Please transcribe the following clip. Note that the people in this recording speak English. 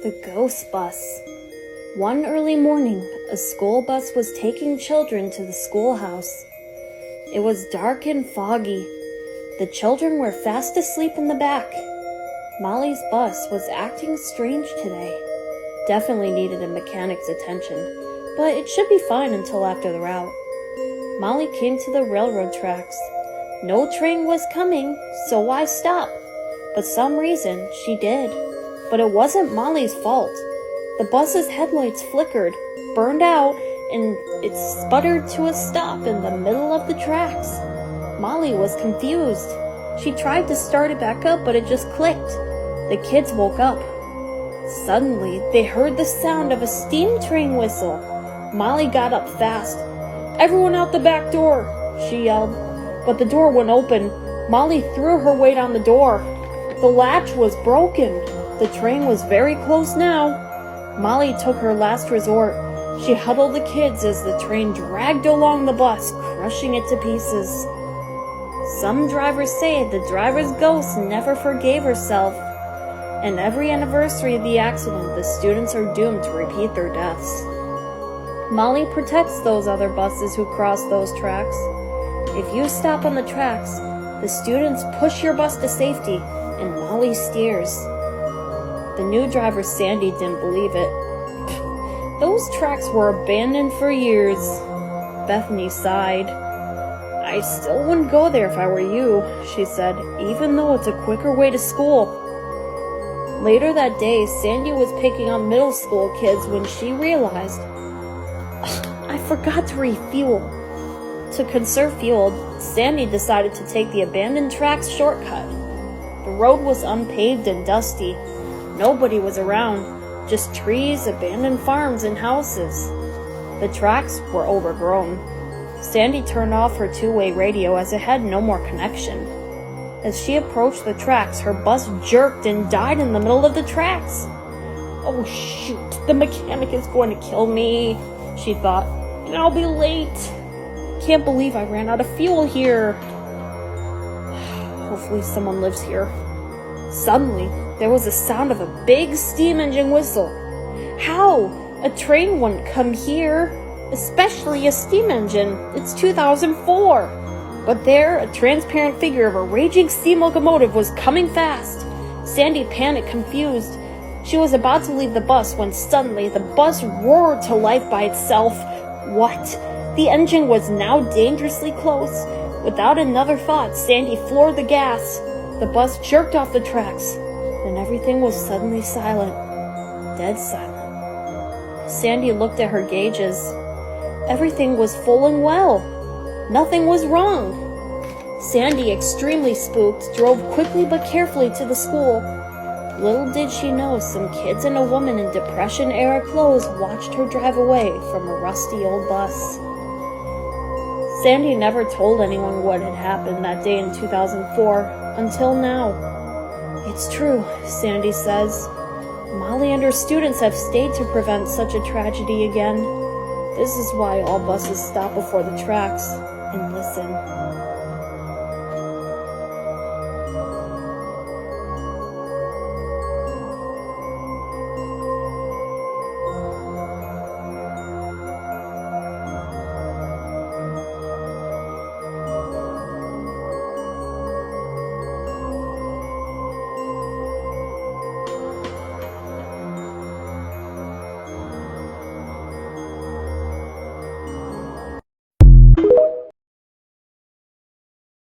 The Ghost Bus. One early morning, a school bus was taking children to the schoolhouse. It was dark and foggy. The children were fast asleep in the back. Molly's bus was acting strange today. Definitely needed a mechanic's attention, but it should be fine until after the route. Molly came to the railroad tracks. No train was coming, so why stop? But some reason she did. But it wasn't Molly's fault. The bus's headlights flickered, burned out, and it sputtered to a stop in the middle of the tracks. Molly was confused. She tried to start it back up, but it just clicked. The kids woke up. Suddenly, they heard the sound of a steam train whistle. Molly got up fast. "Everyone out the back door," she yelled. But the door wouldn't open. Molly threw her weight on the door. The latch was broken. The train was very close now. Molly took her last resort. She huddled the kids as the train dragged along the bus, crushing it to pieces. Some drivers say the driver's ghost never forgave herself, and every anniversary of the accident, the students are doomed to repeat their deaths. Molly protects those other buses who cross those tracks. If you stop on the tracks, the students push your bus to safety, and Molly steers. The new driver, Sandy, didn't believe it. Those tracks were abandoned for years. Bethany sighed. "I still wouldn't go there if I were you," she said, "even though it's a quicker way to school." Later that day, Sandy was picking up middle school kids when she realized, "I forgot to refuel." To conserve fuel, Sandy decided to take the abandoned tracks shortcut. The road was unpaved and dusty. Nobody was around, just trees, abandoned farms, and houses. The tracks were overgrown. Sandy turned off her two-way radio as it had no more connection. As she approached the tracks, her bus jerked and died in the middle of the tracks. "Oh shoot, the mechanic is going to kill me," she thought, "and I'll be late. Can't believe I ran out of fuel here. Hopefully someone lives here." Suddenly, there was the sound of a big steam engine whistle. How? A train wouldn't come here, especially a steam engine. It's 2004. But there, a transparent figure of a raging steam locomotive was coming fast. Sandy panicked, confused. She was about to leave the bus when suddenly the bus roared to life by itself. What? The engine was now dangerously close. Without another thought, Sandy floored the gas. The bus jerked off the tracks. Then everything was suddenly silent. Dead silent. Sandy looked at her gauges. Everything was full and well. Nothing was wrong. Sandy, extremely spooked, drove quickly but carefully to the school. Little did she know some kids and a woman in Depression-era clothes watched her drive away from a rusty old bus. Sandy never told anyone what had happened that day in 2004, until now. "It's true," Sandy says. "Molly and her students have stayed to prevent such a tragedy again. This is why all buses stop before the tracks and listen."